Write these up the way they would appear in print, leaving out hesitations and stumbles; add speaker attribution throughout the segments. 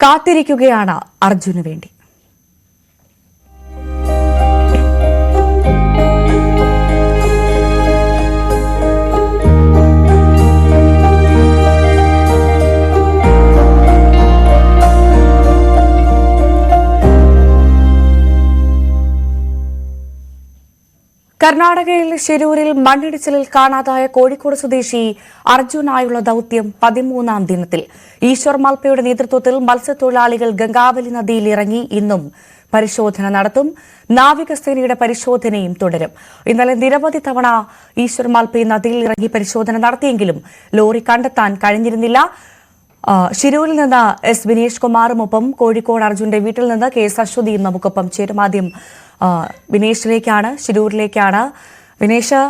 Speaker 1: കാത്തിരിക്കുകയാണ് അർജുന് വേണ്ടി. കർണാടകയിൽ ശിരൂരിൽ മണ്ണിടിച്ചിലിൽ കാണാതായ കോഴിക്കോട് സ്വദേശി അർജുനായുള്ള ദൌത്യം 13ാം ദിനത്തിൽ. ഈശ്വർ മാൽപ്പയുടെ നേതൃത്വത്തിൽ മത്സ്യത്തൊഴിലാളികൾ ഗംഗാവലി നദിയിൽ ഇറങ്ങി ഇന്നും പരിശോധന നടത്തും. നാവികസേനയുടെ പരിശോധനയും തുടരും. ഇന്നലെ നിരവധി തവണ ഈശ്വർ മാൽപ്പെ നദിയിൽ ഇറങ്ങി പരിശോധന നടത്തിയെങ്കിലും ലോറി കണ്ടെത്താൻ കഴിഞ്ഞിരുന്നില്ല. ശിരൂരിൽ നിന്ന് എസ് വിനേഷ് കുമാറുമൊപ്പം കോഴിക്കോട് അർജുന്റെ വീട്ടിൽ നിന്ന് കെ എസ് അശ്വതിയും നമുക്കൊപ്പം ചേരും. ആദ്യം വിനേഷിലേക്കാണ്, ശിരൂരിലേക്കാണ്. വിനേഷ്,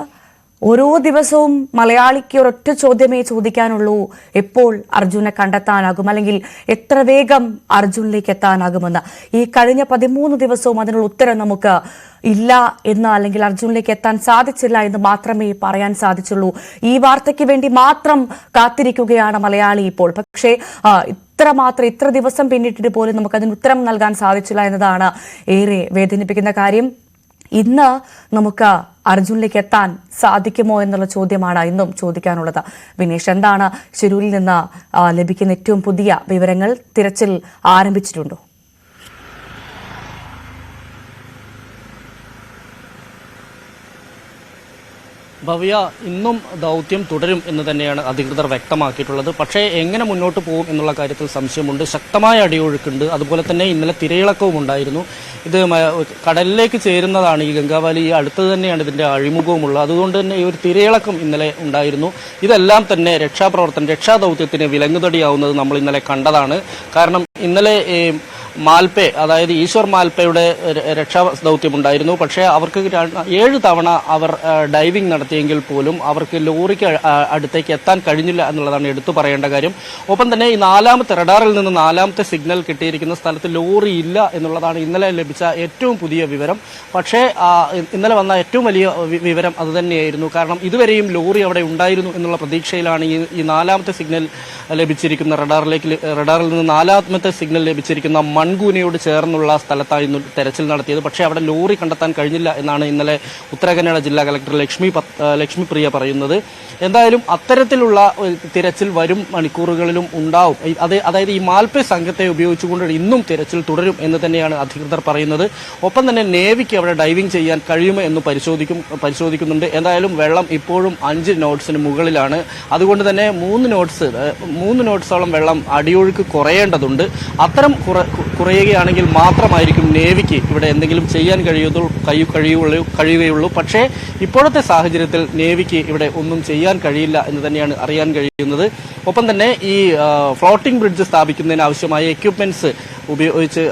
Speaker 1: ഓരോ ദിവസവും മലയാളിക്ക് ഒരൊറ്റ ചോദ്യമേ ചോദിക്കാനുള്ളൂ: എപ്പോൾ അർജുനെ കണ്ടെത്താനാകും, അല്ലെങ്കിൽ എത്ര വേഗം അർജുനിലേക്ക് എത്താനാകുമെന്ന്. ഈ കഴിഞ്ഞ 13 ദിവസവും അതിനുള്ള ഉത്തരം നമുക്ക് ഇല്ല എന്ന്, അല്ലെങ്കിൽ അർജുനിലേക്ക് എത്താൻ സാധിച്ചില്ല എന്ന് മാത്രമേ പറയാൻ സാധിച്ചുള്ളൂ. ഈ വാർത്തയ്ക്ക് വേണ്ടി മാത്രം കാത്തിരിക്കുകയാണ് മലയാളി ഇപ്പോൾ. പക്ഷേ ഇത്ര ദിവസം പിന്നിട്ടിട്ട് പോലും നമുക്കതിന് ഉത്തരം നൽകാൻ സാധിച്ചില്ല എന്നതാണ് ഏറെ വേദനിപ്പിക്കുന്ന കാര്യം. ഇന്ന് നമുക്ക് അർജുനിലേക്ക് എത്താൻ സാധിക്കുമോ എന്നുള്ള ചോദ്യമാണ് ഇന്നും ചോദിക്കാനുള്ളത്. വിനേഷ്, എന്താണ് ശിരൂരിൽ നിന്ന് ലഭിക്കുന്ന ഏറ്റവും പുതിയ വിവരങ്ങൾ? തിരച്ചിൽ ആരംഭിച്ചിട്ടുണ്ടോ?
Speaker 2: ഭവ്യ, ഇന്നും ദൗത്യം തുടരും എന്ന് തന്നെയാണ് അധികൃതർ വ്യക്തമാക്കിയിട്ടുള്ളത്. പക്ഷേ എങ്ങനെ മുന്നോട്ട് പോകും എന്നുള്ള കാര്യത്തിൽ സംശയമുണ്ട്. ശക്തമായ അടിയൊഴുക്കുണ്ട്. അതുപോലെ തന്നെ ഇന്നലെ തിരയിളക്കവും ഉണ്ടായിരുന്നു. ഇത് കടലിലേക്ക് ചേരുന്നതാണ് ഈ ഗംഗാവലി. അടുത്ത് തന്നെയാണ് ഇതിന്റെ അഴിമുഖവുമുള്ളത്. അതുകൊണ്ട് തന്നെ ഈ ഒരു തിരയിളക്കം ഇന്നലെ ഉണ്ടായിരുന്നു. ഇതെല്ലാം തന്നെ രക്ഷാദൗത്യത്തിന് വിലങ്ങുതടിയാവുന്നത് നമ്മൾ ഇന്നലെ കണ്ടതാണ്. കാരണം ഇന്നലെ മാൽപ്പെ, അതായത് ഈശ്വർ മാൽപ്പയുടെ രക്ഷാ ദൗത്യമുണ്ടായിരുന്നു. പക്ഷേ അവർക്ക് 7 തവണ അവർ ഡൈവിംഗ് നടത്തിയെങ്കിൽ പോലും അവർക്ക് ലോറിക്ക് അടുത്തേക്ക് എത്താൻ കഴിഞ്ഞില്ല എന്നുള്ളതാണ് എടുത്തു പറയേണ്ട കാര്യം. ഒപ്പം തന്നെ ഈ റഡാറിൽ നിന്ന് 4ാമത്തെ സിഗ്നൽ കിട്ടിയിരിക്കുന്ന സ്ഥലത്ത് ലോറി ഇല്ല എന്നുള്ളതാണ് ഇന്നലെ ലഭിച്ച ഏറ്റവും പുതിയ വിവരം. പക്ഷേ ഇന്നലെ വന്ന ഏറ്റവും വലിയ വിവരം അതുതന്നെയായിരുന്നു. കാരണം ഇതുവരെയും ലോറി അവിടെ ഉണ്ടായിരുന്നു എന്നുള്ള പ്രതീക്ഷയിലാണ് ഈ 4ാമത്തെ സിഗ്നൽ ലഭിച്ചിരിക്കുന്ന റഡാറിൽ നിന്ന് 4ാമത്തെ സിഗ്നൽ ലഭിച്ചിരിക്കുന്ന മൺകൂനയോട് ചേർന്നുള്ള സ്ഥലത്തായിരുന്നു തെരച്ചിൽ നടത്തിയത്. പക്ഷേ അവിടെ ലോറി കണ്ടെത്താൻ കഴിഞ്ഞില്ല എന്നാണ് ഇന്നലെ ഉത്തര കന്നഡ ജില്ലാ കളക്ടർ ലക്ഷ്മിപ്രിയ പറയുന്നത്. എന്തായാലും അത്തരത്തിലുള്ള തിരച്ചിൽ വരും മണിക്കൂറുകളിലും ഉണ്ടാവും. അതായത് ഈ മാൽപ്പെ സംഘത്തെ ഉപയോഗിച്ചുകൊണ്ട് ഇന്നും തിരച്ചിൽ തുടരും എന്ന് തന്നെയാണ് അധികൃതർ പറയുന്നത്. ഒപ്പം തന്നെ നേവിക്ക് അവിടെ ഡൈവിംഗ് ചെയ്യാൻ കഴിയുമോ എന്ന് പരിശോധിക്കുന്നുണ്ട്. എന്തായാലും വെള്ളം ഇപ്പോഴും 5 നോട്ട്സിന് മുകളിലാണ്. അതുകൊണ്ട് തന്നെ 3 നോട്ട്സോളം വെള്ളം അടിയൊഴുക്ക് കുറയേണ്ടതുണ്ട്. അത്തരം കുറയുകയാണെങ്കിൽ മാത്രമായിരിക്കും നേവിക്ക് ഇവിടെ എന്തെങ്കിലും ചെയ്യാൻ കഴിയുകയുള്ളൂ. പക്ഷേ ഇപ്പോഴത്തെ സാഹചര്യത്തിൽ നേവിക്ക് ഇവിടെ ഒന്നും ചെയ്യാൻ കഴിയില്ല എന്ന് തന്നെയാണ് അറിയാൻ കഴിയുന്നത്. ഒപ്പം തന്നെ ഈ ഫ്ലോട്ടിംഗ് ബ്രിഡ്ജ് സ്ഥാപിക്കുന്നതിന് ആവശ്യമായ എക്യുപ്മെന്റ്സ് ഉപയോഗിച്ച്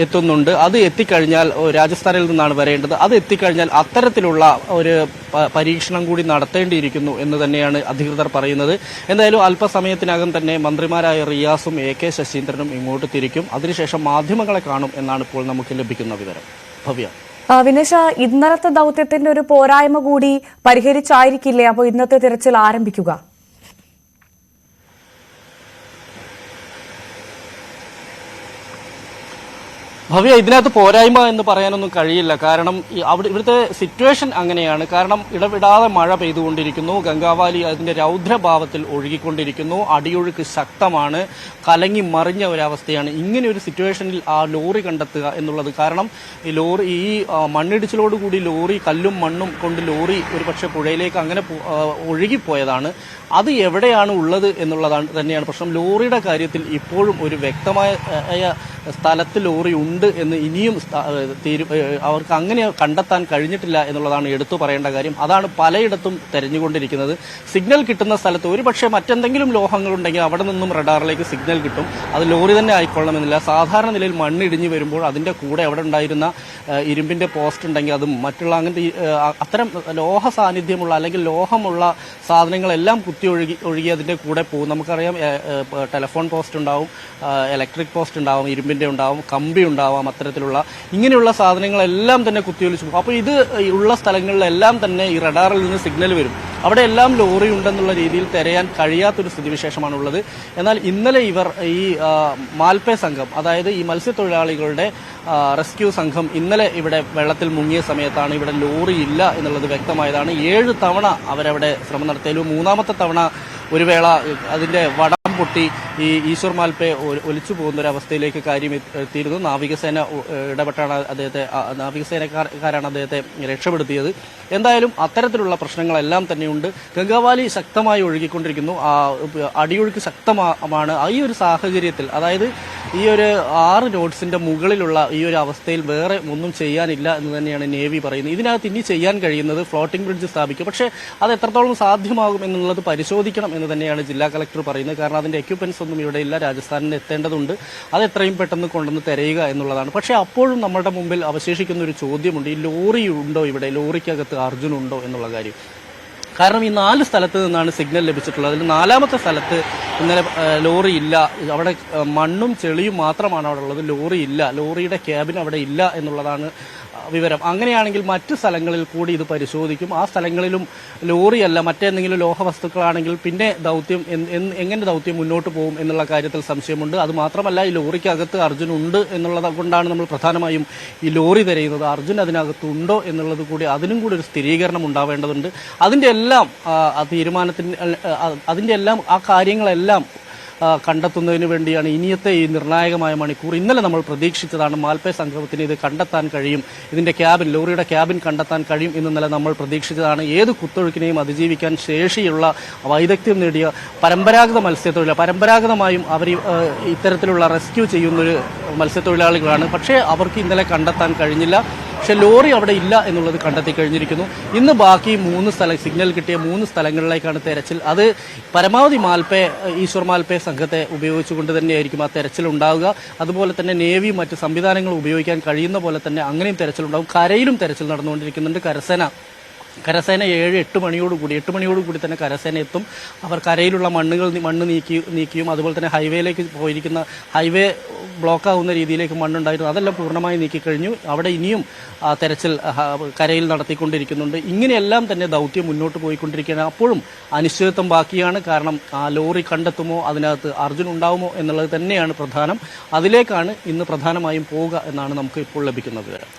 Speaker 2: എത്തുന്നുണ്ട്. അത് എത്തിക്കഴിഞ്ഞാൽ രാജസ്ഥാനിൽ നിന്നാണ് വരേണ്ടത്. അത് എത്തിക്കഴിഞ്ഞാൽ അത്തരത്തിലുള്ള ഒരു പരീക്ഷണം കൂടി നടത്തേണ്ടിയിരിക്കുന്നു എന്ന് തന്നെയാണ് അധികൃതർ പറയുന്നത്. എന്തായാലും അല്പസമയത്തിനകം തന്നെ മന്ത്രിമാരായ റിയാസും AK ശശീന്ദ്രനും ഇങ്ങോട്ട് തിരിക്കും. അതിനുശേഷം മാധ്യമങ്ങളെ കാണും എന്നാണ് ഇപ്പോൾ നമുക്ക് ലഭിക്കുന്ന വിവരം. ഭവ്യ,
Speaker 1: വിനേഷ, ഇന്നലത്തെ ദൗത്യത്തിന്റെ ഒരു പോരായ്മ കൂടി പരിഹരിച്ചായിരിക്കില്ലേ അപ്പോൾ ഇന്നത്തെ തിരച്ചിൽ ആരംഭിക്കുക?
Speaker 2: ഭവ്യ, ഇതിനകത്ത് പോരായ്മ എന്ന് പറയാനൊന്നും കഴിയില്ല. കാരണം ഇവിടുത്തെ സിറ്റുവേഷൻ അങ്ങനെയാണ്. കാരണം ഇടവിടാതെ മഴ പെയ്തുകൊണ്ടിരിക്കുന്നു. ഗംഗാവാലി അതിന്റെ രൗദ്രഭാവത്തിൽ ഒഴുകിക്കൊണ്ടിരിക്കുന്നു. അടിയൊഴുക്ക് ശക്തമാണ്. കലങ്ങി മറിഞ്ഞ ഒരവസ്ഥയാണ്. ഇങ്ങനെ ഒരു സിറ്റുവേഷനിൽ ആ ലോറി കണ്ടെത്തുക എന്നുള്ളത്, കാരണം ഈ മണ്ണിടിച്ചിലോടുകൂടി ലോറി കല്ലും മണ്ണും കൊണ്ട് ലോറി ഒരുപക്ഷെ പുഴയിലേക്ക് അങ്ങനെ ഒഴുകിപ്പോയതാണ്. അത് എവിടെയാണ് ഉള്ളത് എന്നുള്ളതാണ് തന്നെയാണ് പ്രശ്നം. ലോറിയുടെ കാര്യത്തിൽ ഇപ്പോഴും ഒരു വ്യക്തമായ സ്ഥലത്ത് ലോറി ഉണ്ട് എന്ന് ഇനിയും അവർക്ക് അങ്ങനെ കണ്ടെത്താൻ കഴിഞ്ഞിട്ടില്ല എന്നുള്ളതാണ് എടുത്തു പറയേണ്ട കാര്യം. അതാണ് പലയിടത്തും തെരഞ്ഞുകൊണ്ടിരിക്കുന്നത്. സിഗ്നൽ കിട്ടുന്ന സ്ഥലത്ത് ഒരുപക്ഷെ മറ്റെന്തെങ്കിലും ലോഹങ്ങളുണ്ടെങ്കിൽ അവിടെ നിന്നും റഡാറിലേക്ക് സിഗ്നൽ കിട്ടും. അത് ലോറി തന്നെ ആയിക്കൊള്ളണമെന്നില്ല. സാധാരണ നിലയിൽ മണ്ണിടിഞ്ഞു വരുമ്പോൾ അതിന്റെ കൂടെ അവിടെ ഉണ്ടായിരുന്ന ഇരുമ്പിന്റെ പോസ്റ്റ് ഉണ്ടെങ്കിൽ അതും മറ്റുള്ള അങ്ങനത്തെ അത്തരം ലോഹ സാന്നിധ്യമുള്ള അല്ലെങ്കിൽ ലോഹമുള്ള സാധനങ്ങളെല്ലാം ഒഴുകി അതിന്റെ കൂടെ പോകും. നമുക്കറിയാം, ടെലിഫോൺ പോസ്റ്റ് ഉണ്ടാവും, ഇലക്ട്രിക് പോസ്റ്റ് ഉണ്ടാവും, ഇരുമ്പിന്റെ ഉണ്ടാവും, കമ്പി ഉണ്ടാവാം. അത്തരത്തിലുള്ള ഇങ്ങനെയുള്ള സാധനങ്ങളെല്ലാം തന്നെ കുത്തിയൊലിച്ചു പോകും. അപ്പോൾ ഇത് ഉള്ള സ്ഥലങ്ങളിലെല്ലാം തന്നെ ഈ റഡാറിൽ നിന്ന് സിഗ്നൽ വരും. അവിടെ എല്ലാം ലോറി ഉണ്ടെന്നുള്ള രീതിയിൽ തിരയാൻ കഴിയാത്തൊരു സ്ഥിതിവിശേഷമാണുള്ളത്. എന്നാൽ ഇന്നലെ ഇവർ ഈ മാൽപേ സംഘം, അതായത് ഈ മത്സ്യത്തൊഴിലാളികളുടെ റെസ്ക്യൂ സംഘം ഇന്നലെ ഇവിടെ വെള്ളത്തിൽ മുങ്ങിയ സമയത്താണ് ഇവിടെ ലോറി ഇല്ല എന്നുള്ളത് വ്യക്തമായതാണ്. 7 തവണ അവരവിടെ ശ്രമം നടത്തിയാലും 3ാമത്തെ തവണ ഒരു വേള അതിന്റെ വടം പൊട്ടി ഈ ഈശ്വർ മാൽപേ ഒലിച്ചു പോകുന്ന ഒരു അവസ്ഥയിലേക്ക് കാര്യം എത്തിയിരുന്നു. നാവികസേന ഇടപെട്ടാണ് നാവികസേനക്കാരാണ് അദ്ദേഹത്തെ രക്ഷപ്പെടുത്തിയത്. എന്തായാലും അത്തരത്തിലുള്ള പ്രശ്നങ്ങളെല്ലാം തന്നെയുണ്ട്. ഗംഗാവാലി ശക്തമായി ഒഴുകിക്കൊണ്ടിരിക്കുന്നു. അടിയൊഴുക്ക് ശക്തമാണ്. ഈ ഒരു സാഹചര്യത്തിൽ, അതായത് ഈ ഒരു 6 നോട്ട്സിന്റെ മുകളിലുള്ള ഈ ഒരു അവസ്ഥയിൽ വേറെ ഒന്നും ചെയ്യാനില്ല എന്ന് തന്നെയാണ് നേവി പറയുന്നത്. ഇതിനകത്ത് ഇനി ചെയ്യാൻ കഴിയുന്നത് ഫ്ലോട്ടിംഗ് ബ്രിഡ്ജ് സ്ഥാപിക്കും. പക്ഷേ അത് എത്രത്തോളം സാധ്യമാകും എന്നുള്ളത് പരിശോധിക്കണം എന്ന് തന്നെയാണ് ജില്ലാ കളക്ടർ പറയുന്നത്. കാരണം അതിന്റെ എക്യുപ്മെന്റ്സ് ഒന്നും ഇവിടെ ഇല്ല. രാജസ്ഥാനിൽ എത്തേണ്ടതുണ്ട്. അത് എത്രയും പെട്ടെന്ന് കൊണ്ടുവന്ന് തിരയുക എന്നുള്ളതാണ്. പക്ഷേ അപ്പോഴും നമ്മുടെ മുമ്പിൽ അവശേഷിക്കുന്ന ഒരു ചോദ്യമുണ്ട്. ഈ ലോറി ഉണ്ടോ ഇവിടെ? ലോറിക്കകത്ത് അർജുൻ ഉണ്ടോ എന്നുള്ള കാര്യം. കാരണം ഈ 4 സ്ഥലത്ത് നിന്നാണ് സിഗ്നൽ ലഭിച്ചിട്ടുള്ളത്. അതിൽ 4ാമത്തെ സ്ഥലത്ത് ഇന്നലെ ലോറി ഇല്ല. അവിടെ മണ്ണും ചെളിയും മാത്രമാണ് അവിടെ ഉള്ളത്. ലോറി ഇല്ല. ലോറിയുടെ ക്യാബിൻ അവിടെ ഇല്ല എന്നുള്ളതാണ് വിവരം. അങ്ങനെയാണെങ്കിൽ മറ്റ് സ്ഥലങ്ങളിൽ കൂടി ഇത് പരിശോധിക്കും. ആ സ്ഥലങ്ങളിലും ലോറിയല്ല മറ്റേന്തെങ്കിലും ലോഹവസ്തുക്കളാണെങ്കിൽ പിന്നെ ദൗത്യം എങ്ങനെ ദൗത്യം മുന്നോട്ട് പോകും എന്നുള്ള കാര്യത്തിൽ സംശയമുണ്ട്. അത് മാത്രമല്ല, ഈ ലോറിക്കകത്ത് അർജുൻ ഉണ്ട് എന്നുള്ളത് കൊണ്ടാണ് നമ്മൾ പ്രധാനമായും ഈ ലോറി തിരയുന്നത്. അർജുൻ അതിനകത്തുണ്ടോ എന്നുള്ളത് കൂടി, അതിനും കൂടി ഒരു സ്ഥിരീകരണം ഉണ്ടാവേണ്ടതുണ്ട്. അതിന്റെ എല്ലാം ആ കാര്യങ്ങളെല്ലാം കണ്ടെത്തുന്നതിന് വേണ്ടിയാണ് ഇനിയത്തെ ഈ നിർണായകമായ മണിക്കൂർ. ഇന്നലെ നമ്മൾ പ്രതീക്ഷിച്ചതാണ് മാൽപേ സംഘത്തിന് ഇത് കണ്ടെത്താൻ കഴിയും, ഇതിന്റെ ക്യാബിൻ, ലോറിയുടെ ക്യാബിൻ കണ്ടെത്താൻ കഴിയും ഇന്നലെ നമ്മൾ പ്രതീക്ഷിച്ചതാണ്. ഏത് കുത്തൊഴുക്കിനെയും അതിജീവിക്കാൻ ശേഷിയുള്ള വൈദഗ്ധ്യം നേടിയ പരമ്പരാഗതമായും അവർ ഇത്തരത്തിലുള്ള റെസ്ക്യൂ ചെയ്യുന്നൊരു മത്സ്യത്തൊഴിലാളികളാണ്. പക്ഷേ അവർക്ക് ഇന്നലെ കണ്ടെത്താൻ കഴിഞ്ഞില്ല. പക്ഷെ ലോറി അവിടെ ഇല്ല എന്നുള്ളത് കണ്ടെത്തി കഴിഞ്ഞിരിക്കുന്നു. ഇന്ന് ബാക്കി 3 സിഗ്നൽ കിട്ടിയ 3 സ്ഥലങ്ങളിലേക്കാണ് തെരച്ചിൽ. അത് പരമാവധി ഈശ്വർ മാൽപേ സംഘത്തെ ഉപയോഗിച്ചുകൊണ്ട് തന്നെയായിരിക്കും ആ തെരച്ചിൽ ഉണ്ടാവുക. അതുപോലെ തന്നെ നേവിയും മറ്റ് സംവിധാനങ്ങളും ഉപയോഗിക്കാൻ കഴിയുന്ന പോലെ തന്നെ അങ്ങനെയും തെരച്ചിലുണ്ടാവും. കരയിലും തെരച്ചിൽ നടന്നുകൊണ്ടിരിക്കുന്നുണ്ട്. കരസേന 8 മണിയോടുകൂടി തന്നെ കരസേന എത്തും. അവർ കരയിലുള്ള മണ്ണ് നീക്കിയും അതുപോലെ തന്നെ ഹൈവേയിലേക്ക് പോയിരിക്കുന്ന ഹൈവേ ബ്ലോക്കാവുന്ന രീതിയിലേക്ക് മണ്ണുണ്ടായിരുന്നു. അതെല്ലാം പൂർണ്ണമായി നീക്കിക്കഴിഞ്ഞു. അവിടെ ഇനിയും തെരച്ചിൽ കരയിൽ നടത്തിക്കൊണ്ടിരിക്കുന്നുണ്ട്. ഇങ്ങനെയെല്ലാം തന്നെ ദൗത്യം മുന്നോട്ട് പോയിക്കൊണ്ടിരിക്കുകയാണ്. അപ്പോഴും അനിശ്ചിതത്വം ബാക്കിയാണ്. കാരണം ആ ലോറി കണ്ടെത്തുമോ, അതിനകത്ത് അർജുൻ ഉണ്ടാവുമോ എന്നുള്ളത് തന്നെയാണ് പ്രധാനം. അതിലേക്കാണ് ഇന്ന് പ്രധാനമായും പോവുക എന്നാണ് നമുക്ക് ഇപ്പോൾ ലഭിക്കുന്ന വിവരം.